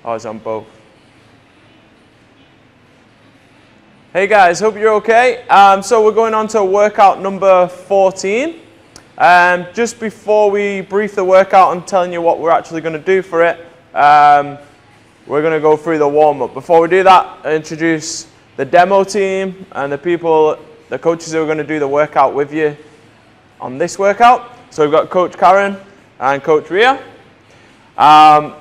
Oh, it's on both. Hey guys, hope you're okay. So we're going on to workout number 14. Just before we brief the workout and telling you what we're actually going to do for it, we're going to go through the warm-up. Before we do that, I introduce the demo team and the people, the coaches who are going to do the workout with you on this workout. So we've got Coach Karen and Coach Ria.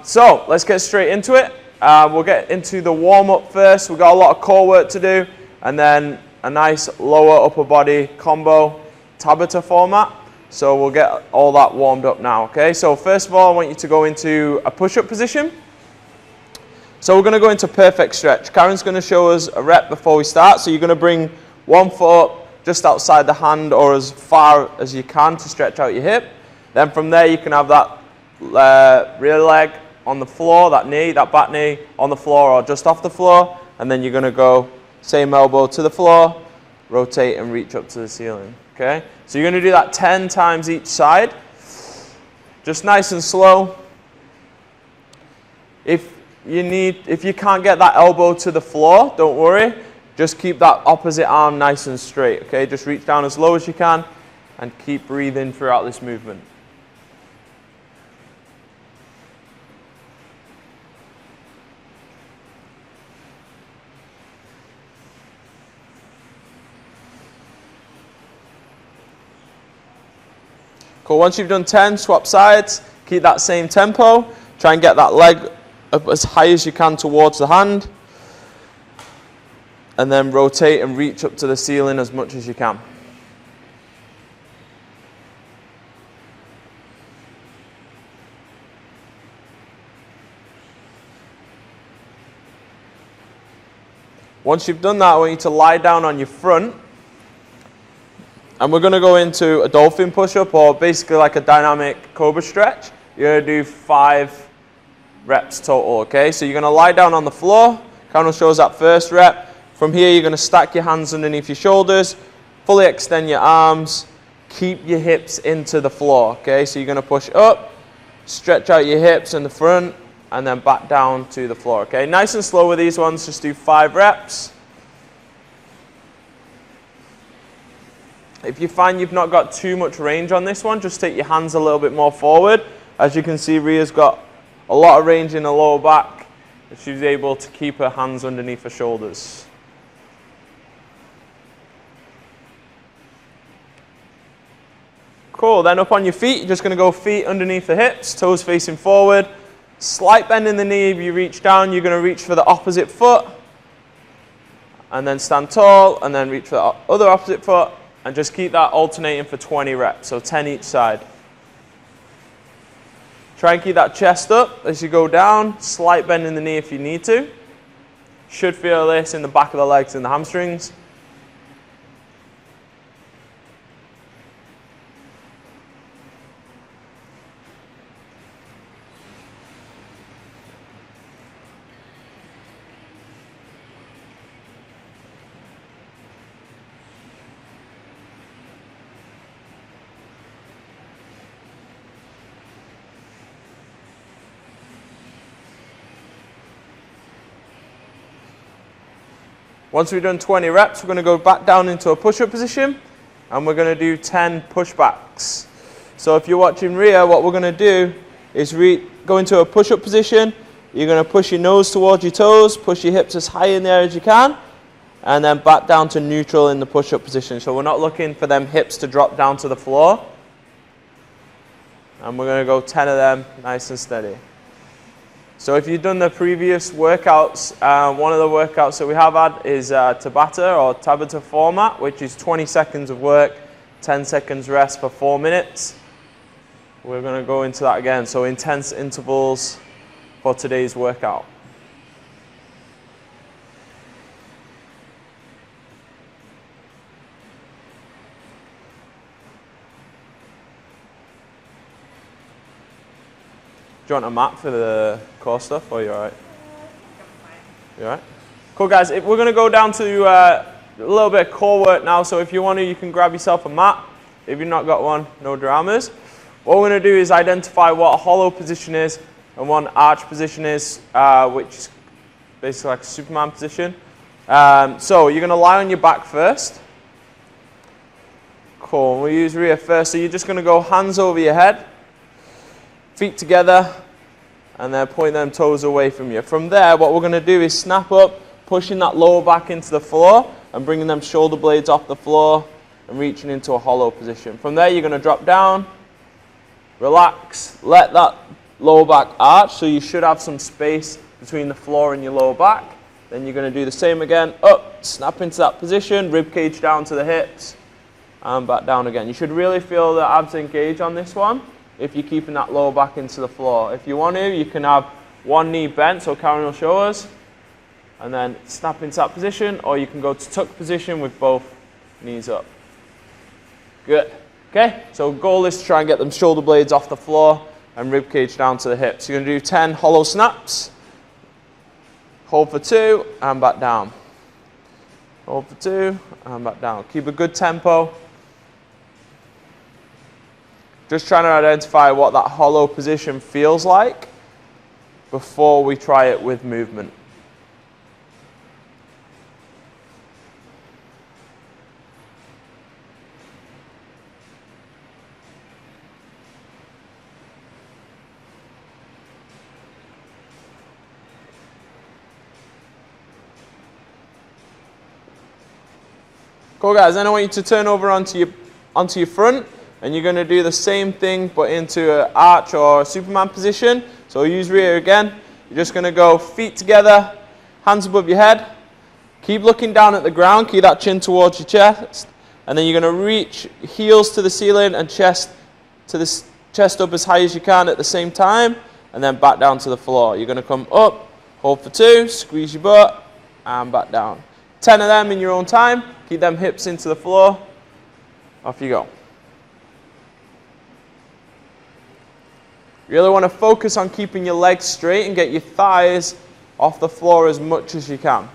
So let's get straight into it. We'll get into the warm-up first. We've got a lot of core work to do, and then a nice lower upper body combo Tabata format. So we'll get all that warmed up now, okay? So first of all, I want you to go into a push-up position. So we're going to go into perfect stretch. Karen's going to show us a rep before we start. So you're going to bring one foot up just outside the hand or as far as you can to stretch out your hip. Then from there you can have that rear leg on the floor, that knee, that back knee on the floor or just off the floor. And then you're going to go same elbow to the floor, rotate and reach up to the ceiling, okay? So you're going to do that 10 times each side. Just nice and slow. If you can't get that elbow to the floor, don't worry. Just keep that opposite arm nice and straight, okay? Just reach down as low as you can and keep breathing throughout this movement. Cool, once you've done 10, swap sides, keep that same tempo. Try and get that leg up as high as you can towards the hand. And then rotate and reach up to the ceiling as much as you can. Once you've done that, I want you to lie down on your front. And we're going to go into a dolphin push-up, or basically like a dynamic cobra stretch. You're going to do 5 reps total, okay? So you're going to lie down on the floor. Karen will show us that first rep. From here, you're going to stack your hands underneath your shoulders, fully extend your arms, keep your hips into the floor, okay? So you're going to push up, stretch out your hips in the front, and then back down to the floor, okay? Nice and slow with these ones, just do 5 reps. If you find you've not got too much range on this one, just take your hands a little bit more forward. As you can see, Ria's got a lot of range in the lower back. She's able to keep her hands underneath her shoulders. Cool, then up on your feet, you're just going to go feet underneath the hips, toes facing forward. Slight bend in the knee. If you reach down, you're going to reach for the opposite foot. And then stand tall, and then reach for the other opposite foot. And just keep that alternating for 20 reps, so 10 each side. Try and keep that chest up as you go down. Slight bend in the knee if you need to. Should feel this in the back of the legs and the hamstrings. Once we've done 20 reps, we're going to go back down into a push-up position, and we're going to do 10 pushbacks. So if you're watching Ria, what we're going to do is go into a push-up position. You're going to push your nose towards your toes, push your hips as high in there as you can, and then back down to neutral in the push-up position. So we're not looking for them hips to drop down to the floor. And we're going to go 10 of them nice and steady. So if you've done the previous workouts, one of the workouts that we have had is Tabata format, which is 20 seconds of work, 10 seconds rest for 4 minutes. We're going to go into that again, so intense intervals for today's workout. Do you want a map for the core stuff, or are you alright? You alright? Cool, guys. We're going to go down to a little bit of core work now, so if you want to, you can grab yourself a mat. If you've not got one, no dramas. What we're going to do is identify what a hollow position is and one arch position is, which is basically like a Superman position. So you're going to lie on your back first. Cool. We'll use rear first. So you're just going to go hands over your head, feet together, and then point them toes away from you. From there, what we're going to do is snap up, pushing that lower back into the floor and bringing them shoulder blades off the floor and reaching into a hollow position. From there, you're going to drop down, relax, let that lower back arch, so you should have some space between the floor and your lower back. Then you're going to do the same again, up, snap into that position, rib cage down to the hips, and back down again. You should really feel the abs engage on this one if you're keeping that lower back into the floor. If you want to, you can have one knee bent, so Karen will show us, and then snap into that position, or you can go to tuck position with both knees up. Good. Okay, so goal is to try and get them shoulder blades off the floor and rib cage down to the hips. You're going to do 10 hollow snaps. Hold for 2 and back down. Hold for 2 and back down. Keep a good tempo. Just trying to identify what that hollow position feels like before we try it with movement. Cool guys, then I want you to turn over onto your front, and you're going to do the same thing but into an arch or a Superman position. So use rear again. You're just going to go feet together, hands above your head. Keep looking down at the ground, keep that chin towards your chest, and then you're going to reach heels to the ceiling and chest up as high as you can at the same time, and then back down to the floor. You're going to come up, hold for 2, squeeze your butt, and back down. 10 of them in your own time. Keep them hips into the floor. Off you go. You really want to focus on keeping your legs straight and get your thighs off the floor as much as you can.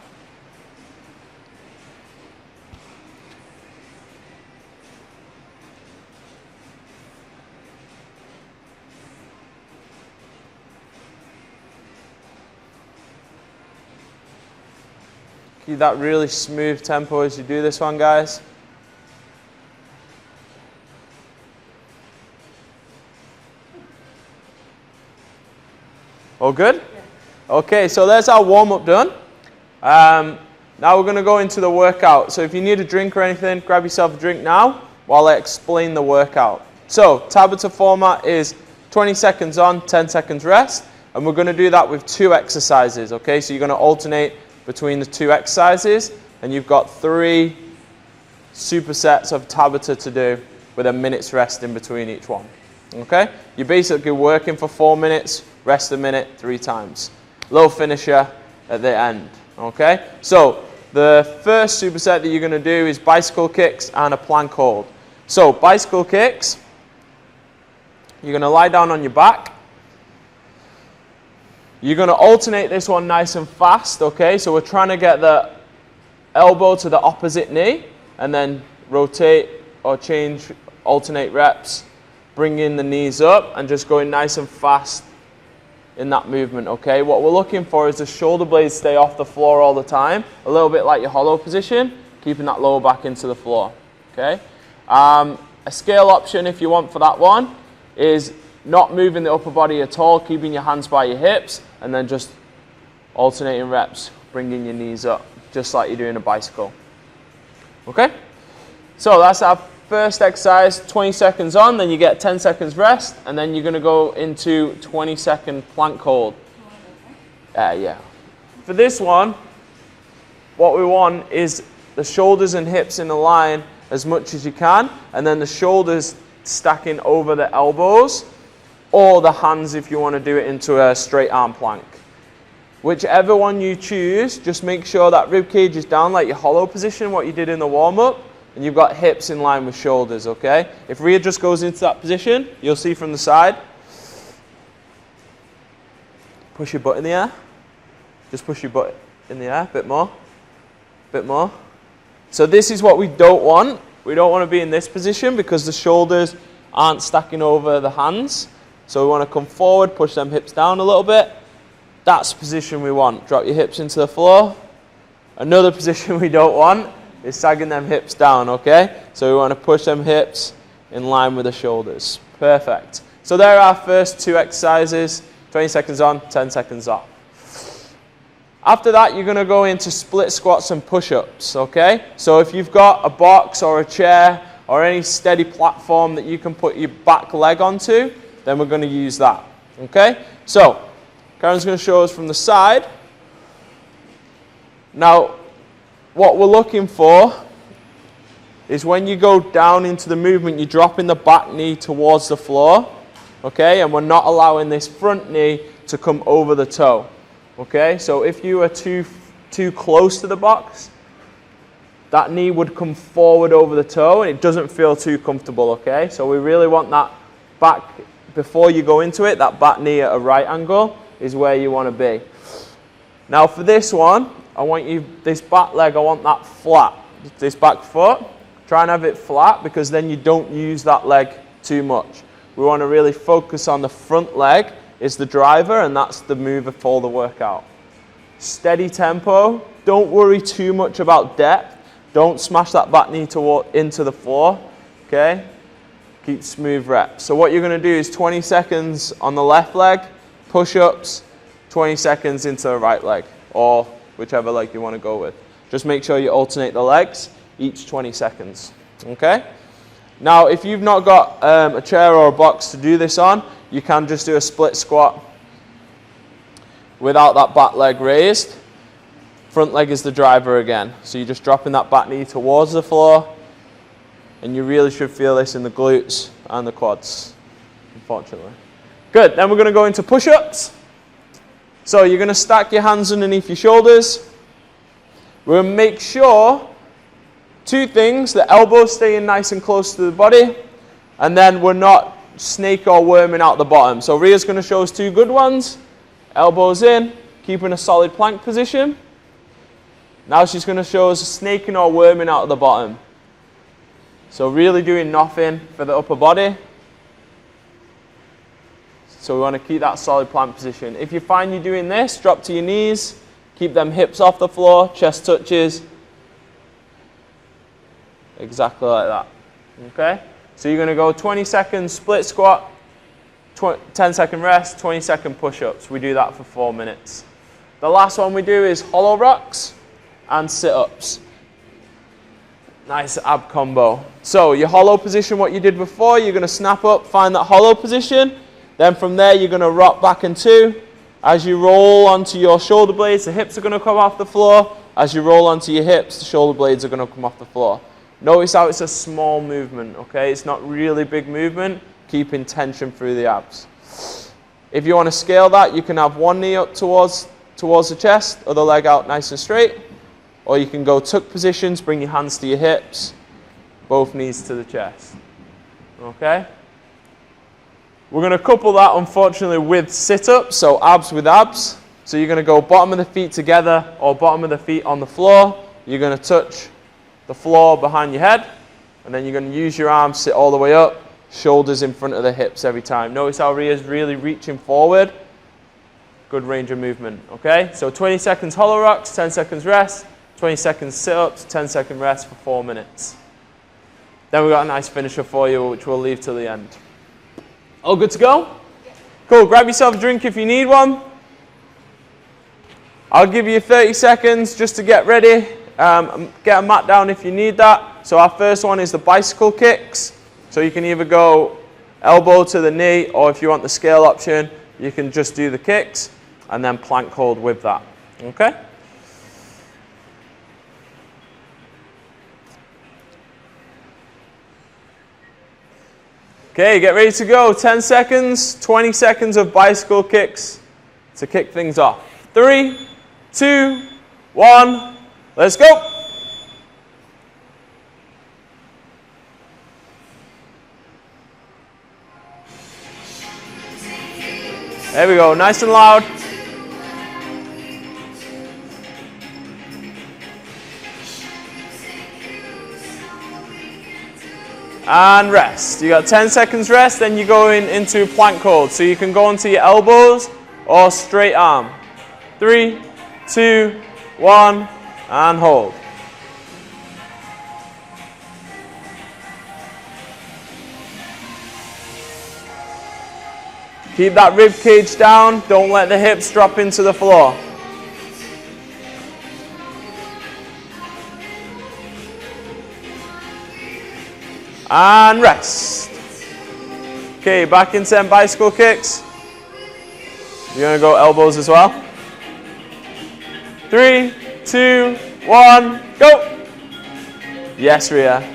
Keep that really smooth tempo as you do this one, guys. All good? Yeah. Okay, so there's our warm-up done. Now we're going to go into the workout. So if you need a drink or anything, grab yourself a drink now while I explain the workout. So Tabata format is 20 seconds on, 10 seconds rest. And we're going to do that with 2 exercises, okay? So you're going to alternate between the 2 exercises, and you've got 3 supersets of Tabata to do with a minute's rest in between each one. Okay? You're basically working for 4 minutes, rest a minute 3 times. Low finisher at the end. Okay? So the first superset that you're going to do is bicycle kicks and a plank hold. So bicycle kicks, you're going to lie down on your back. You're going to alternate this one nice and fast, okay? So we're trying to get the elbow to the opposite knee and then rotate or change, alternate reps, bringing the knees up and just going nice and fast in that movement, okay? What we're looking for is the shoulder blades stay off the floor all the time, a little bit like your hollow position, keeping that lower back into the floor, okay? A scale option if you want for that one is not moving the upper body at all, keeping your hands by your hips, and then just alternating reps, bringing your knees up, just like you're doing a bicycle. Okay? So that's our first exercise, 20 seconds on, then you get 10 seconds rest, and then you're going to go into 20-second plank hold. Yeah. For this one, what we want is the shoulders and hips in a line as much as you can, and then the shoulders stacking over the elbows, or the hands if you want to do it into a straight arm plank. Whichever one you choose, just make sure that rib cage is down like your hollow position, what you did in the warm-up, and you've got hips in line with shoulders, okay? If rear just goes into that position, you'll see from the side. Push your butt in the air. Just push your butt in the air, bit more, bit more. So this is what we don't want. We don't want to be in this position because the shoulders aren't stacking over the hands. So we want to come forward, push them hips down a little bit. That's the position we want. Drop your hips into the floor. Another position we don't want is sagging them hips down, okay? So we want to push them hips in line with the shoulders. Perfect. So there are our first 2 exercises. 20 seconds on, 10 seconds off. After that, you're going to go into split squats and push-ups, okay? So if you've got a box or a chair or any steady platform that you can put your back leg onto, then we're going to use that, okay? So Karen's going to show us from the side. Now, what we're looking for is when you go down into the movement, you're dropping the back knee towards the floor, okay? And we're not allowing this front knee to come over the toe. Okay, so if you are too close to the box, that knee would come forward over the toe and it doesn't feel too comfortable, okay? So we really want that back, before you go into it, that back knee at a right angle is where you want to be. Now for this one, I want you, this back leg, I want that flat. This back foot, try and have it flat because then you don't use that leg too much. We want to really focus on the front leg is the driver, and that's the mover for the workout. Steady tempo. Don't worry too much about depth. Don't smash that back knee into the floor. Okay? Keep smooth reps. So what you're going to do is 20 seconds on the left leg, push-ups, 20 seconds into the right leg, or whichever leg you want to go with. Just make sure you alternate the legs each 20 seconds. Okay? Now, if you've not got a chair or a box to do this on, you can just do a split squat without that back leg raised. Front leg is the driver again. So you're just dropping that back knee towards the floor, and you really should feel this in the glutes and the quads, unfortunately. Good, then we're going to go into push-ups. So you're going to stack your hands underneath your shoulders. We're going to make sure 2 things, the elbows staying nice and close to the body, and then we're not snake or worming out the bottom. So Ria's going to show us 2 good ones. Elbows in, keeping a solid plank position. Now she's going to show us snaking or worming out of the bottom. So really doing nothing for the upper body. So we want to keep that solid plank position. If you find you're doing this, drop to your knees, keep them hips off the floor, chest touches. Exactly like that. Okay? So you're going to go 20 seconds split squat, 10-second rest, 20-second push-ups. We do that for 4 minutes. The last one we do is hollow rocks and sit-ups. Nice ab combo. So your hollow position, what you did before, you're going to snap up, find that hollow position. Then from there, you're going to rock back in 2. As you roll onto your shoulder blades, the hips are going to come off the floor. As you roll onto your hips, the shoulder blades are going to come off the floor. Notice how it's a small movement, okay? It's not really big movement, keeping tension through the abs. If you want to scale that, you can have one knee up towards the chest, other leg out nice and straight. Or you can go tuck positions, bring your hands to your hips, both knees to the chest. Okay? We're going to couple that, unfortunately, with sit-ups, so abs with abs. So you're going to go bottom of the feet together or bottom of the feet on the floor. You're going to touch the floor behind your head, and then you're going to use your arms, sit all the way up, shoulders in front of the hips every time. Notice how Ria's really reaching forward. Good range of movement, okay? So 20 seconds hollow rocks, 10 seconds rest, 20 seconds sit-ups, 10-second rest for 4 minutes. Then we've got a nice finisher for you, which we'll leave till the end. All good to go? Cool, grab yourself a drink if you need one. I'll give you 30 seconds just to get ready. Get a mat down if you need that. So our first one is the bicycle kicks. So you can either go elbow to the knee, or if you want the scale option, you can just do the kicks and then plank hold with that. Okay? Okay, get ready to go. 10 seconds, 20 seconds of bicycle kicks to kick things off. 3, 2, 1, let's go. There we go, nice and loud. and rest. You got 10 seconds rest, then you're going into plank hold. So you can go onto your elbows or straight arm. 3, 2, 1, and hold. Keep that rib cage down, don't let the hips drop into the floor. And rest. Okay, back into them bicycle kicks. You're gonna go elbows as well. 3, 2, 1, go. Yes, Rhea.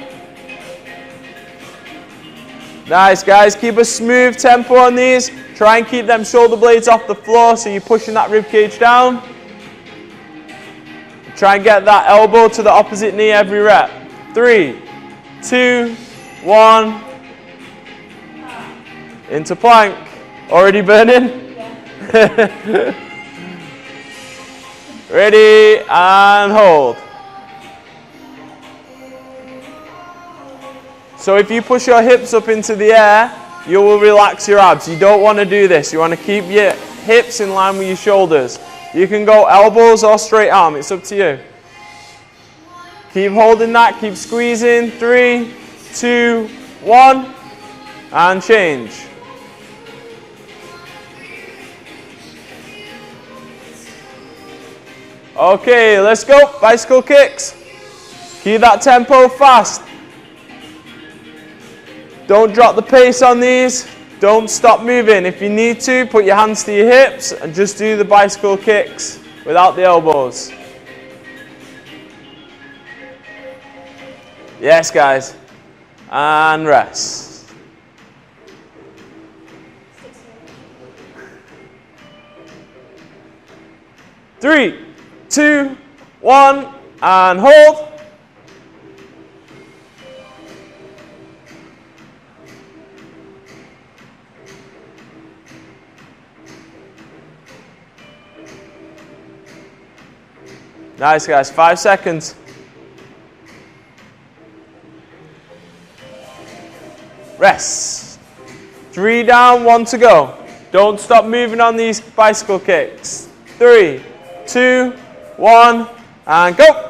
Nice, guys. Keep a smooth tempo on these. Try and keep them shoulder blades off the floor so you're pushing that rib cage down. Try and get that elbow to the opposite knee every rep. 3, 2, 1. Into plank. Already burning? Yeah. Ready and hold. So if you push your hips up into the air, you will relax your abs. You don't want to do this. You want to keep your hips in line with your shoulders. You can go elbows or straight arm. It's up to you. Keep holding that. Keep squeezing. 3, 2, 1. And change. Okay, let's go. Bicycle kicks. Keep that tempo fast. Don't drop the pace on these. Don't stop moving. If you need to, put your hands to your hips and just do the bicycle kicks without the elbows. Yes, guys. And rest. Three, 2, 1, and hold. Nice, guys. 5 seconds. Rest. 3 down, 1 to go. Don't stop moving on these bicycle kicks. 3, 2, 1, and go.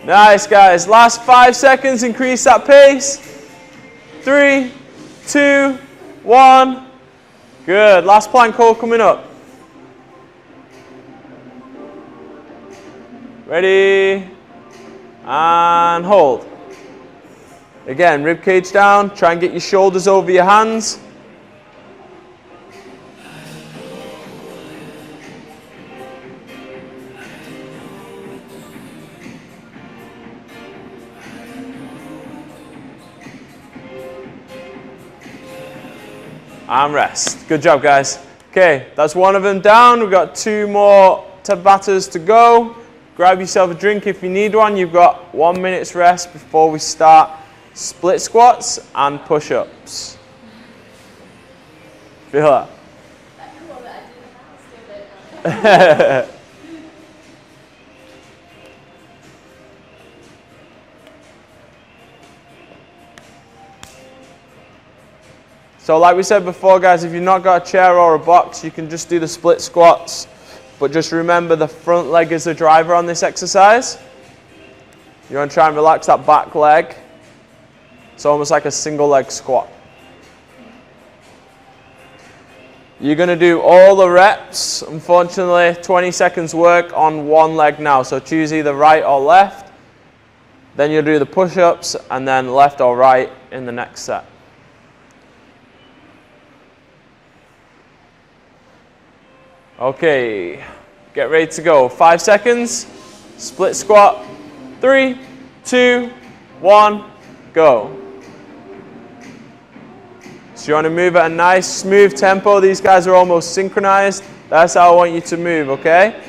Nice, guys. Last 5 seconds. Increase that pace. 3, 2, 1. Good. Last plank hold coming up. Ready? And hold. Again, rib cage down. Try and get your shoulders over your hands. And rest. Good job, guys. Okay, that's one of them down. We've got 2 more Tabatas to go. Grab yourself a drink if you need one. You've got 1 minute's rest before we start split squats and push-ups. Feel that? So like we said before, guys, if you've not got a chair or a box, you can just do the split squats. But just remember the front leg is the driver on this exercise. You want to try and relax that back leg. It's almost like a single leg squat. You're going to do all the reps. Unfortunately, 20 seconds work on one leg now. So choose either right or left. Then you'll do the push-ups and then left or right in the next set. Okay, get ready to go. 5 seconds, split squat. 3, 2, 1, go. So you want to move at a nice, smooth tempo. These guys are almost synchronized. That's how I want you to move, okay?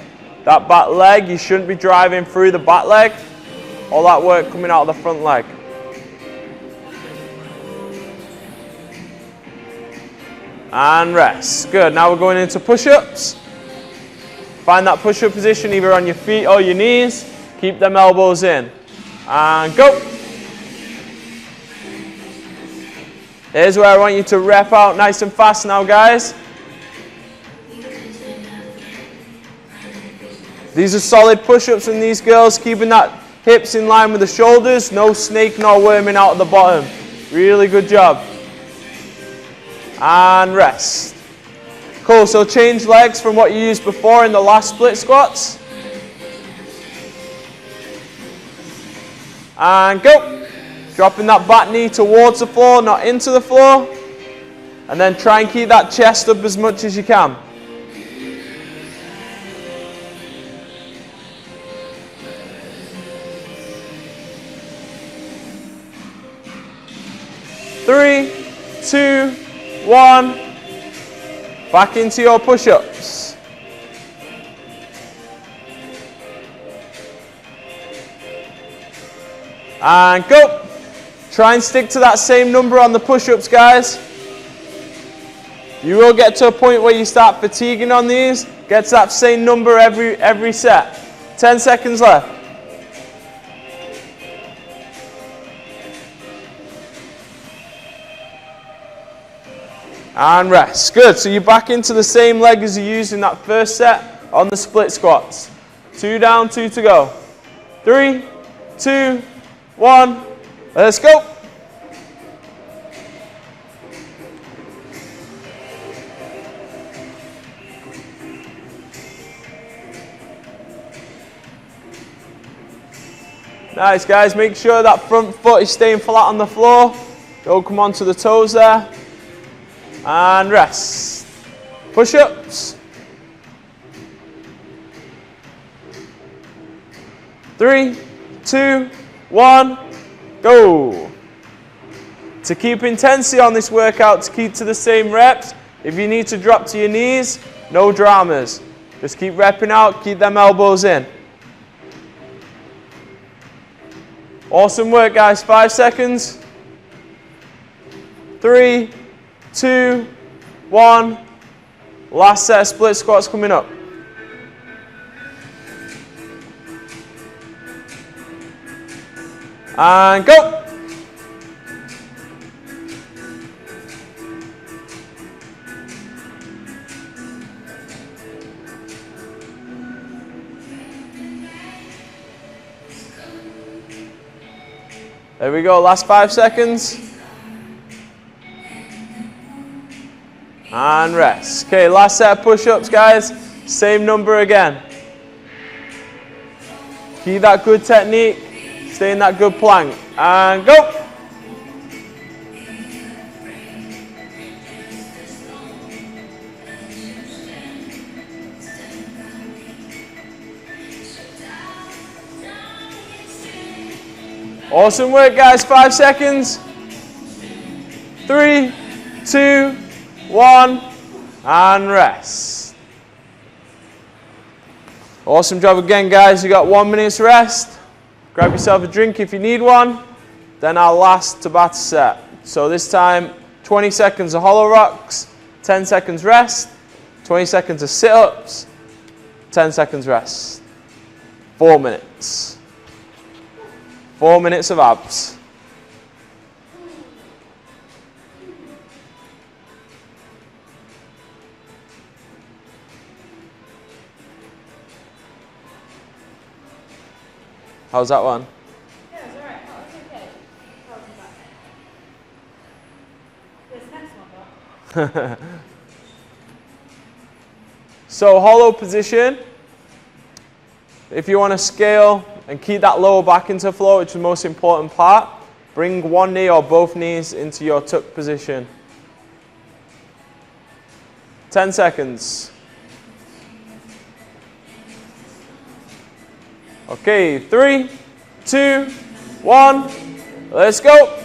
That back leg, you shouldn't be driving through the back leg. All that work coming out of the front leg. And rest. Good. Now we're going into push-ups. Find that push-up position either on your feet or your knees. Keep them elbows in. And go. Here's where I want you to rep out nice and fast now, guys. These are solid push-ups from these girls, keeping that hips in line with the shoulders. No snake nor worming out at the bottom. Really good job. And rest. Cool, so change legs from what you used before in the last split squats. And go. Dropping that back knee towards the floor, not into the floor. And then try and keep that chest up as much as you can. Three, 2, 1. Back into your push-ups. And go. Try and stick to that same number on the push-ups, guys. You will get to a point where you start fatiguing on these. Get to that same number every set. 10 seconds left. And rest. Good. So you're back into the same leg as you used in that first set on the split squats. 2 down, 2 to go. 3, 2, 1. Let's go. Nice, guys. Make sure that front foot is staying flat on the floor. Don't come onto the toes there. And rest. Push-ups. 3, 2, 1, go. To keep intensity on this workout, to keep to the same reps, if you need to drop to your knees, no dramas. Just keep repping out, keep them elbows in. Awesome work, guys. 5 seconds. 3, 2, 1. Last set of split squats coming up. And go. There we go, last 5 seconds. And rest. Okay, last set of push-ups, guys. Same number again. Keep that good technique. Stay in that good plank. And go. Awesome work, guys. 5 seconds. 3, 2, 1, and rest. Awesome job again, guys. You got 1 minute's rest. Grab yourself a drink if you need one. Then our last Tabata set. So this time, 20 seconds of hollow rocks, 10 seconds rest, 20 seconds of sit-ups, 10 seconds rest. 4 minutes. 4 minutes of abs. How's that one? Yeah, it was alright. Oh, it's okay. This next one, though. So hollow position. If you want to scale and keep that lower back into floor, which is the most important part, bring one knee or both knees into your tuck position. 10 seconds. Okay, 3, 2, 1, let's go.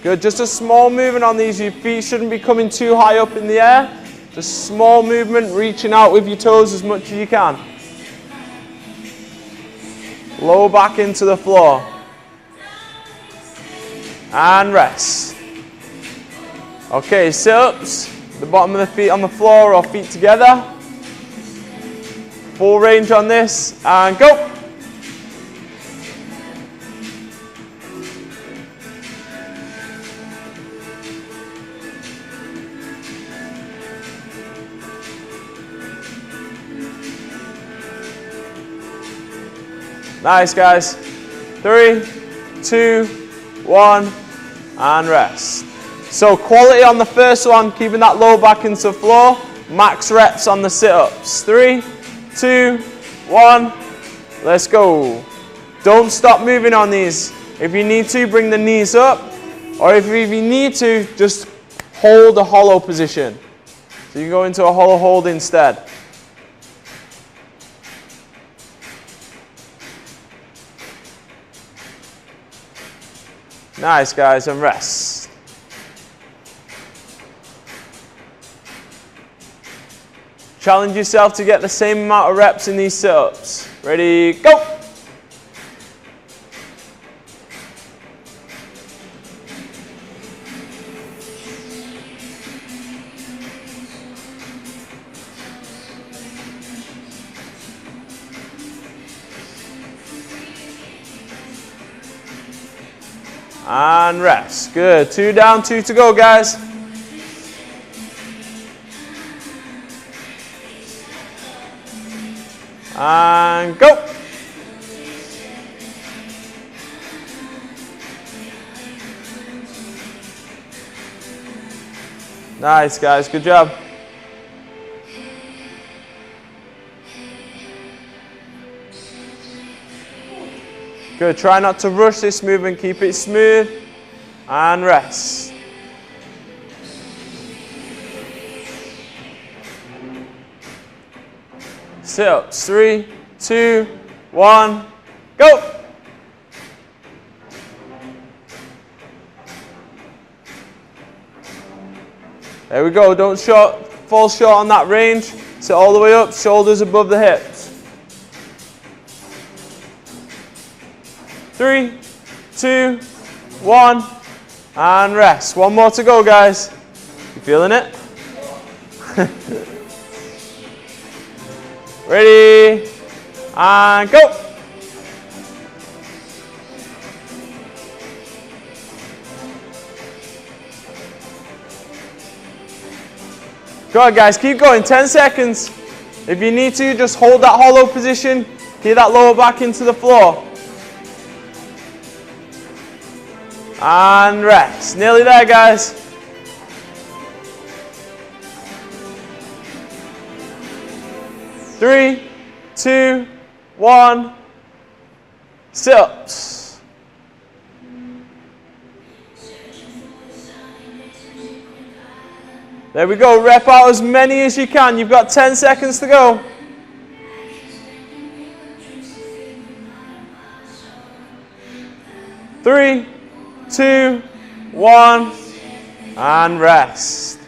Good, just a small movement on these. Your feet shouldn't be coming too high up in the air. Just small movement, reaching out with your toes as much as you can. Lower back into the floor. and rest. Okay, sit-ups, the bottom of the feet on the floor or feet together. Full range on this, and go. Nice, guys. 3, 2, 1, and rest. So quality on the first one, keeping that low back into the floor. Max reps on the sit-ups. 3, 2, 1, let's go. Don't stop moving on these. If you need to, bring the knees up. Or if you need to, just hold a hollow position. So you can go into a hollow hold instead. Nice, guys, and rest. Challenge yourself to get the same amount of reps in these sit-ups. Ready, go! And rest. Good. 2 down, 2 to go, guys. And go. Nice, guys. Good job. Good. Try not to rush this movement. Keep it smooth. And rest. Sit-ups. 3, 2, 1, go. There we go. Don't fall short on that range. Sit all the way up. Shoulders above the hips. 3, 2, 1, and rest. 1 more to go, guys. You feeling it? Ready, and go. Go on, guys, keep going, 10 seconds. If you need to, just hold that hollow position. Keep that lower back into the floor. And rest. Nearly there, guys. Three, 2, 1. Sit-ups. There we go. Rep out as many as you can. You've got 10 seconds to go. 3, 2, 1, and rest.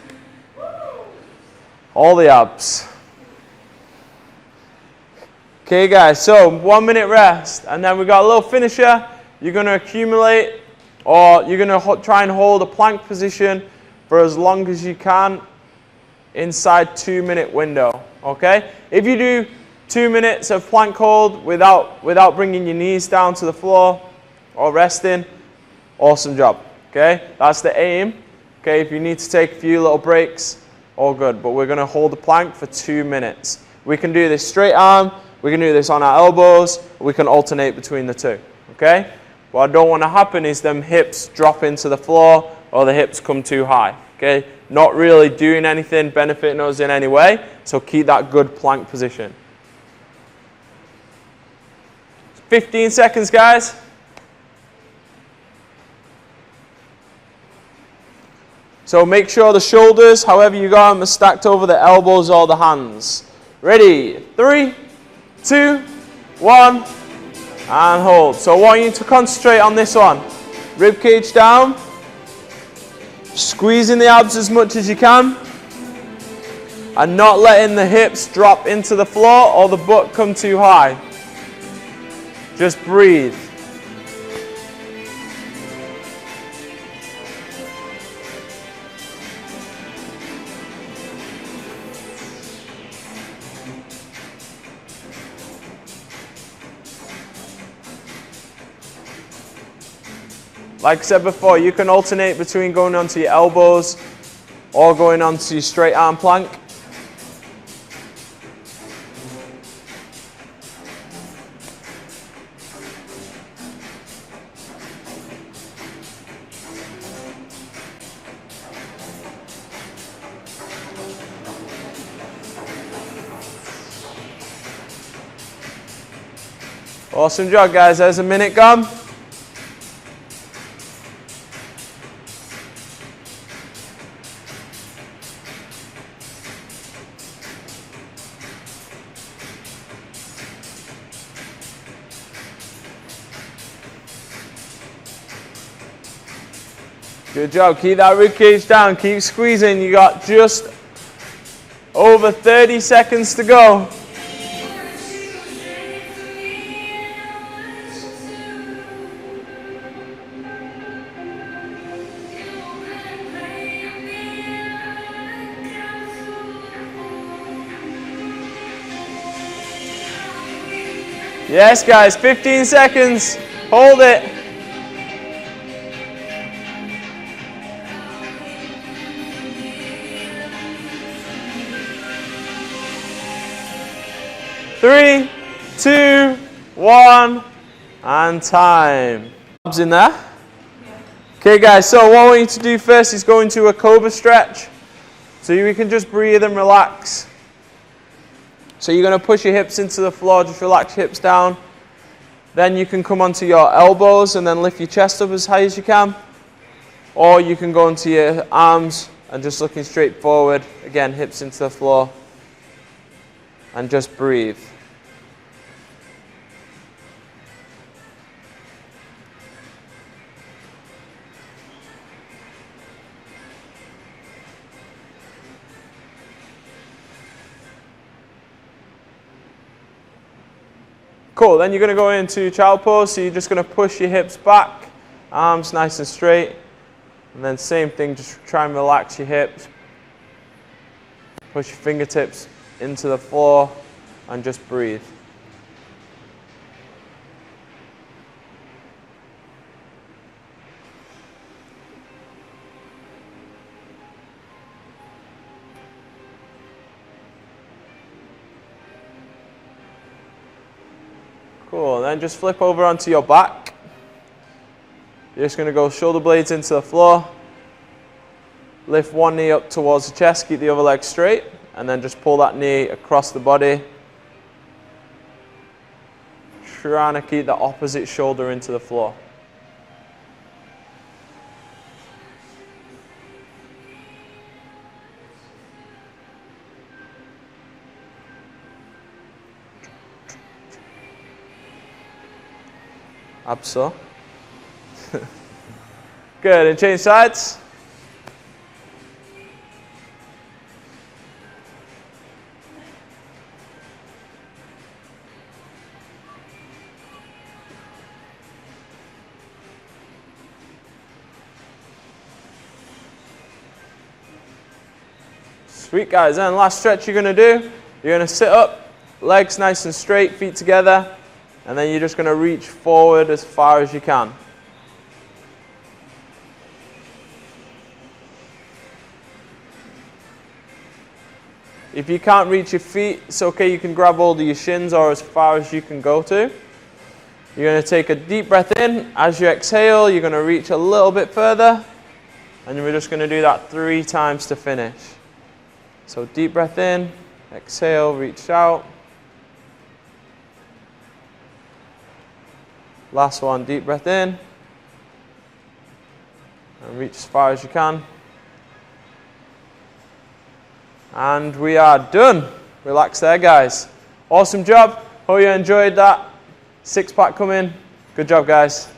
All the abs. Okay, guys, so 1 minute rest, and then we've got a little finisher. You're going to accumulate, or you're going to try and hold a plank position for as long as you can inside 2-minute window. Okay? If you do 2 minutes of plank hold without bringing your knees down to the floor or resting, awesome job. Okay? That's the aim. Okay? If you need to take a few little breaks, all good. But we're going to hold the plank for 2 minutes. We can do this straight arm. We can do this on our elbows. We can alternate between the two. Okay? What I don't want to happen is them hips drop into the floor or the hips come too high. Okay? Not really doing anything, benefiting us in any way. So keep that good plank position. 15 seconds, guys. So make sure the shoulders, however you got them, are stacked over the elbows or the hands. Ready? 3, 2, 1, and hold. So I want you to concentrate on this one. Rib cage down. Squeezing the abs as much as you can. And not letting the hips drop into the floor or the butt come too high. Just breathe. Like I said before, you can alternate between going onto your elbows or going onto your straight arm plank. Awesome job, guys. There's a minute gone. Good job. Keep that rib cage down. Keep squeezing. You got just over 30 seconds to go. Yes, guys, 15 seconds. Hold it. Three, two, one, and time. In there. Okay, guys, so what I want you to do first is go into a cobra stretch. So you can just breathe and relax. So you're going to push your hips into the floor, just relax your hips down. Then you can come onto your elbows and then lift your chest up as high as you can. Or you can go onto your arms and just looking straight forward. Again, hips into the floor. And just breathe. Cool, then you're going to go into child pose, so you're just going to push your hips back, arms nice and straight, and then same thing, just try and relax your hips, push your fingertips into the floor, and just breathe. Cool, then just flip over onto your back. You're just going to go shoulder blades into the floor. Lift one knee up towards the chest, keep the other leg straight, and then just pull that knee across the body. Trying to keep the opposite shoulder into the floor. Up so. Good, and change sides. Sweet, guys, and last stretch you're going to do, you're going to sit up, legs nice and straight, feet together, and then you're just going to reach forward as far as you can. If you can't reach your feet, it's okay, you can grab hold of your shins or as far as you can go to. You're going to take a deep breath in. As you exhale, you're going to reach a little bit further, and we're just going to do that 3 times to finish. So deep breath in, exhale, reach out. Last one, deep breath in, and reach as far as you can. And we are done. Relax there, guys. Awesome job. Hope you enjoyed that. 6-pack coming. Good job, guys.